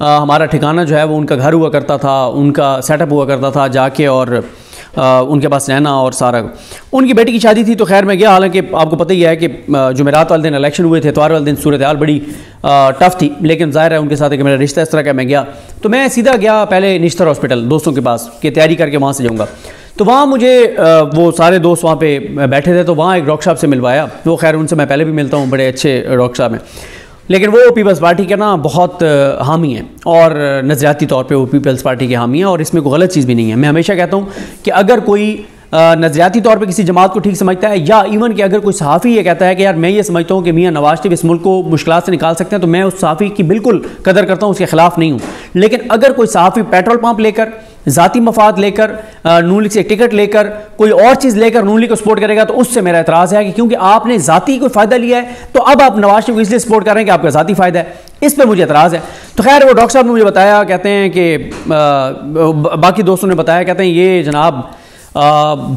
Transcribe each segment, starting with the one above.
ہمارا ٹھکانہ جو ہے وہ ان کا گھر ہوا کرتا تھا، ان کا سیٹ اپ ہوا کرتا تھا جا کے، اور ان کے پاس رہنا اور سارا. ان کی بیٹی کی شادی تھی تو خیر میں گیا، حالانکہ آپ کو پتہ ہی ہے کہ جمعرات والے دن الیکشن ہوئے تھے، اتوار والے دن صورتحال بڑی ٹف تھی، لیکن ظاہر ہے ان کے ساتھ کہ میرا رشتہ اس طرح کا، میں گیا تو میں سیدھا گیا پہلے نشتر ہاسپٹل دوستوں کے پاس کہ تیاری کر کے وہاں سے جاؤں گا. تو وہاں مجھے وہ سارے دوست وہاں پہ بیٹھے تھے، تو وہاں ایک ڈاکٹر صاحب سے ملوایا. وہ خیر ان سے میں پہلے بھی ملتا ہوں، بڑے اچھے ڈاکٹر صاحب ہیں، لیکن وہ پیپلز پارٹی کے نا بہت حامی ہیں، اور نظریاتی طور پہ وہ پیپلز پارٹی کے حامی ہیں، اور اس میں کوئی غلط چیز بھی نہیں ہے. میں ہمیشہ کہتا ہوں کہ اگر کوئی نظریاتی طور پہ کسی جماعت کو ٹھیک سمجھتا ہے، یا ایون کہ اگر کوئی صحافی یہ کہتا ہے کہ یار میں یہ سمجھتا ہوں کہ میاں نواز شریف اس ملک کو مشکلات سے نکال سکتے ہیں، تو میں اس صحافی کی بالکل قدر کرتا ہوں، اس کے خلاف نہیں ہوں. لیکن اگر کوئی صحافی پیٹرول پمپ لے کر، ذاتی مفاد لے کر، نون لیگ سے ٹکٹ لے کر، کوئی اور چیز لے کر نون لیگ کو سپورٹ کرے گا، تو اس سے میرا اعتراض ہے کہ کیونکہ آپ نے ذاتی کوئی فائدہ لیا ہے تو اب آپ نواز شریف کو اس لیے سپورٹ کر رہے ہیں کہ آپ کا ذاتی فائدہ ہے. اس پہ مجھے اعتراض ہے. تو خیر وہ ڈاکٹر صاحب نے مجھے بتایا، کہتے ہیں کہ باقی دوستوں نے بتایا، کہتے ہیں یہ جناب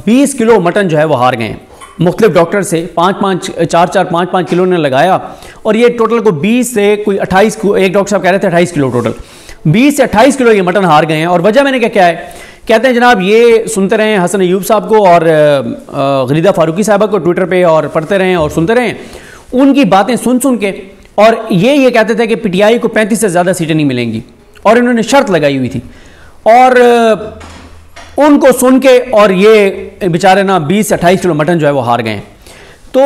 20 کلو مٹن جو ہے وہ ہار گئے ہیں مختلف ڈاکٹر سے، 4-5 کلو نے لگایا، اور یہ ٹوٹل کو 20 سے کوئی 28، ایک ڈاکٹر صاحب کہہ رہے تھے 28 کلو ٹوٹل، 20 سے 28 کلو یہ مٹن ہار گئے ہیں. اور وجہ میں نے کیا ہے، کہتے ہیں جناب یہ سنتے رہے حسن ایوب صاحب کو اور غریدہ فاروقی صاحبہ کو ٹویٹر پہ، اور پڑھتے رہیں اور سنتے رہیں ان کی باتیں سن کے، اور یہ کہتے تھے کہ پی ٹی آئی کو 35 سے زیادہ سیٹیں نہیں ملیں گی، اور انہوں نے شرط لگائی ہوئی تھی، اور ان کو سن کے اور یہ بیچارے نا 20 سے 28 کلو مٹن جو ہے وہ ہار گئے ہیں. تو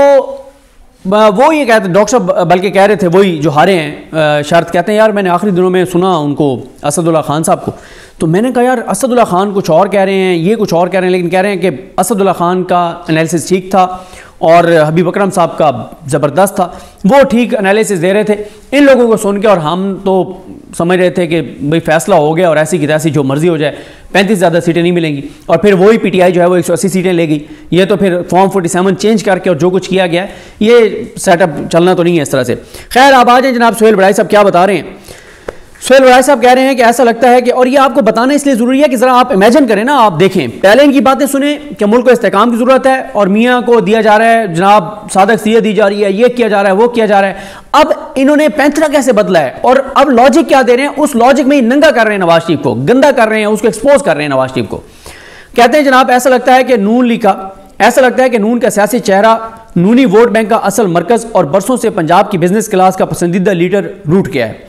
وہ یہ کہتے ڈاکٹر صاحب بلکہ کہہ رہے تھے وہی جو ہارے ہیں شرط، کہتے ہیں یار میں نے آخری دنوں میں سنا ان کو اسد اللہ خان صاحب کو، تو میں نے کہا یار اسد اللہ خان کچھ اور کہہ رہے ہیں، یہ کچھ اور کہہ رہے ہیں، لیکن کہہ رہے ہیں کہ اسد اللہ خان کا انالیسس ٹھیک تھا اور حبیب اکرم صاحب کا زبردست تھا، وہ ٹھیک انالیسس دے رہے تھے. ان لوگوں کو سن کے اور ہم تو سمجھ رہے تھے کہ بھئی فیصلہ ہو گیا اور ایسی کی تیسی جو مرضی ہو جائے، 35 زیادہ سیٹیں نہیں ملیں گی، اور پھر وہی پی ٹی آئی جو ہے وہ 180 سیٹیں لے گئی. یہ تو پھر فارم 47 چینج کر کے اور جو کچھ کیا گیا ہے، یہ سیٹ اپ چلنا تو نہیں ہے اس طرح سے. خیر آپ آ جائیں جناب سہیل بڑائی صاحب کیا بتا رہے ہیں. سہیل بڑائی صاحب کہہ رہے ہیں کہ ایسا لگتا ہے کہ، اور یہ آپ کو بتانا اس لیے ضروری ہے کہ ذرا آپ امیجن کریں نا، آپ دیکھیں پہلے ان کی باتیں سنیں کہ ملک کو استحکام کی ضرورت ہے، اور میاں کو دیا جا رہا ہے جناب صادق سید دی جا رہی ہے، یہ کیا جا رہا ہے، وہ کیا جا رہا ہے. اب انہوں نے پینترا کیسے بدلا ہے، اور اب لاجک کیا دے رہے ہیں، اس لاجک میں ہی ننگا کر رہے ہیں نواز شریف کو، گندا کر رہے ہیں، اس کو ایکسپوز کر رہے ہیں نواز شریف کو. کہتے ہیں جناب ایسا لگتا ہے کہ نون کا سیاسی چہرہ نونی ووٹ بینک کا اصل مرکز اور برسوں سے پنجاب کی بزنس کلاس کا پسندیدہ لیڈر روٹ کیا ہے.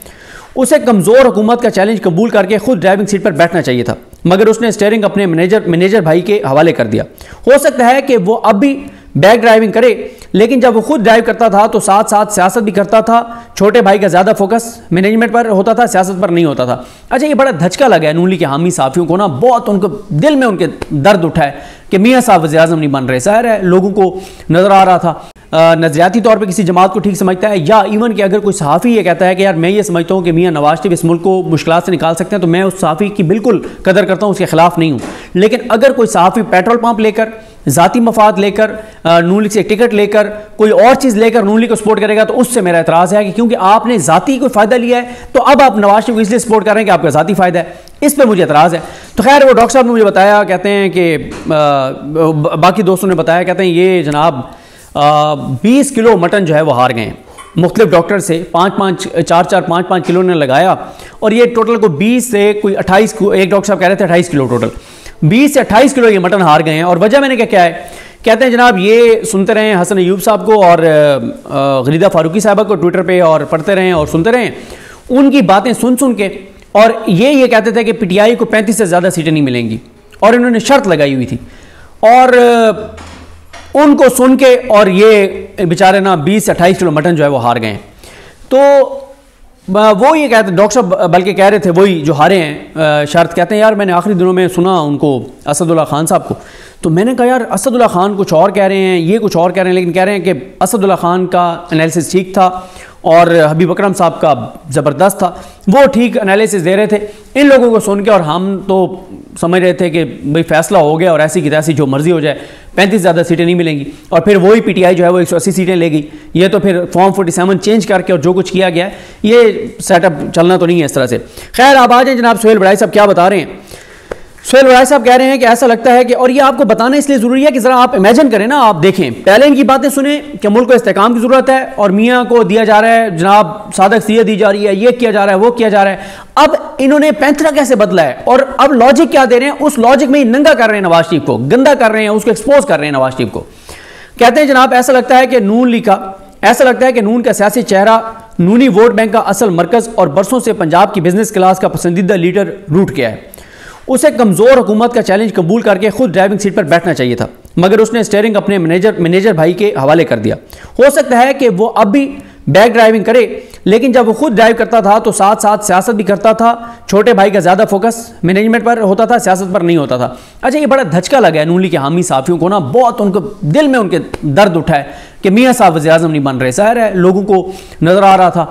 اسے کمزور حکومت کا چیلنج قبول کر کے خود ڈرائیونگ سیٹ پر بیٹھنا چاہیے تھا، مگر اس نے اسٹیئرنگ اپنے مینیجر بھائی کے حوالے کر دیا. ہو سکتا ہے کہ وہ اب بھی بیک ڈرائیونگ کرے، لیکن جب وہ خود ڈرائیو کرتا تھا تو ساتھ ساتھ سیاست بھی کرتا تھا. چھوٹے بھائی کا زیادہ فوکس مینجمنٹ پر ہوتا تھا، سیاست پر نہیں ہوتا تھا. اچھا یہ بڑا دھچکا لگا ہے نون لیگ کے حامی صحافیوں کو نا، بہت ان کو دل میں ان کے درد اٹھا ہے کہ میاں صاحب وزیر اعظم نہیں بن رہے. ظاہر ہے لوگوں کو نظر آ رہا تھا نظریاتی طور پہ کسی جماعت کو ٹھیک سمجھتا ہے، یا ایون کہ اگر کوئی صحافی یہ کہتا ہے کہ یار میں یہ سمجھتا ہوں کہ میاں نواز شریف اس ملک کو مشکلات سے نکال سکتے ہیں، تو میں اس صحافی کی بالکل قدر کرتا ہوں، اس کے خلاف نہیں ہوں. لیکن اگر کوئی صحافی پیٹرول پمپ لے کر، ذاتی مفاد لے کر، نون لیگ سے ٹکٹ لے کر، کوئی اور چیز لے کر نون لیگ کو سپورٹ کرے گا، تو اس سے میرا اعتراض ہے کہ کیونکہ آپ نے ذاتی کوئی فائدہ لیا ہے تو اب آپ نواز شریف کو اس لیے سپورٹ کر رہے ہیں کہ آپ کا ذاتی فائدہ ہے. اس پہ مجھے اعتراض ہے. تو خیر وہ ڈاکٹر صاحب نے مجھے بتایا، کہتے ہیں کہ باقی دوستوں نے بتایا، کہتے ہیں یہ جناب 20 کلو مٹن جو ہے وہ ہار گئے ہیں مختلف ڈاکٹر سے، 4-5 کلو نے لگایا، اور یہ ٹوٹل کو 20 سے کوئی 28، ایک ڈاکٹر صاحب کہہ رہے تھے 28 کلو ٹوٹل، 20 سے 28 کلو یہ مٹن ہار گئے ہیں. اور وجہ میں نے کیا ہے، کہتے ہیں جناب یہ سنتے رہیں حسن ایوب صاحب کو اور غریدہ فاروقی صاحبہ کو ٹویٹر پہ، اور پڑھتے رہیں اور سنتے رہیں ان کی باتیں سن کے، اور یہ کہتے تھے کہ پی ٹی آئی کو 35 سے زیادہ سیٹیں نہیں ملیں گی، اور انہوں نے شرط لگائی ہوئی تھی، اور ان کو سن کے اور یہ بیچارے نا 20 سے 28 کلو مٹن جو ہے وہ ہار گئے ہیں. تو وہ یہ کہتے ڈاکٹر صاحب بلکہ کہہ رہے تھے وہی جو ہارے ہیں شرط، کہتے ہیں یار میں نے آخری دنوں میں سنا ان کو اسد اللہ خان صاحب کو، تو میں نے کہا یار اسد اللہ خان کچھ اور کہہ رہے ہیں، یہ کچھ اور کہہ رہے ہیں، لیکن کہہ رہے ہیں کہ اسد اللہ خان کا انالیسس ٹھیک تھا اور حبیب اکرم صاحب کا زبردست تھا، وہ ٹھیک انالیسس دے رہے تھے. ان لوگوں کو سن کے اور ہم تو سمجھ رہے تھے کہ بھئی فیصلہ ہو گیا اور ایسی کی تیسی جو مرضی ہو جائے، 35 زیادہ سیٹیں نہیں ملیں گی، اور پھر وہی پی ٹی آئی جو ہے وہ 180 سیٹیں لے گئی. یہ تو پھر فارم 47 چینج کر کے اور جو کچھ کیا گیا ہے، یہ سیٹ اپ چلنا تو نہیں ہے اس طرح سے. خیر آپ آ جائیں جناب سہیل بڑائی صاحب کیا بتا رہے ہیں. سہیل ورائی صاحب کہہ رہے ہیں کہ ایسا لگتا ہے کہ، اور یہ آپ کو بتانا اس لیے ضروری ہے کہ ذرا آپ امیجن کریں نا، آپ دیکھیں پہلے ان کی باتیں سنیں کہ ملک کو استحکام کی ضرورت ہے اور میاں کو دیا جا رہا ہے جناب صادق سید دی جا رہی ہے، یہ کیا جا رہا ہے، وہ کیا جا رہا ہے. اب انہوں نے پینترا کیسے بدلا ہے اور اب لاجک کیا دے رہے ہیں، اس لاجک میں ہی ننگا کر رہے ہیں نواز شریف کو، گندا کر رہے ہیں، اس کو ایکسپوز کر رہے ہیں نواز شریف کو. کہتے ہیں جناب ایسا لگتا ہے کہ نون کا سیاسی چہرہ نونی ووٹ بینک کا اصل مرکز اور برسوں سے پنجاب کی بزنس کلاس کا پسندیدہ لیڈر روٹ گیا ہے. اسے کمزور حکومت کا چیلنج قبول کر کے خود ڈرائیونگ سیٹ پر بیٹھنا چاہیے تھا، مگر اس نے اسٹیئرنگ اپنے مینیجر بھائی کے حوالے کر دیا. ہو سکتا ہے کہ وہ اب بھی بیک ڈرائیونگ کرے، لیکن جب وہ خود ڈرائیو کرتا تھا تو ساتھ ساتھ سیاست بھی کرتا تھا. چھوٹے بھائی کا زیادہ فوکس مینجمنٹ پر ہوتا تھا، سیاست پر نہیں ہوتا تھا. اچھا، یہ بڑا دھچکا لگا ہے نون لیگ کے حامی صحافیوں کو نا، بہت ان کو دل میں ان کے درد اٹھا ہے کہ میاں صاحب وزیر اعظم نہیں بن رہے. ظاہر ہے لوگوں کو نظر آ رہا تھا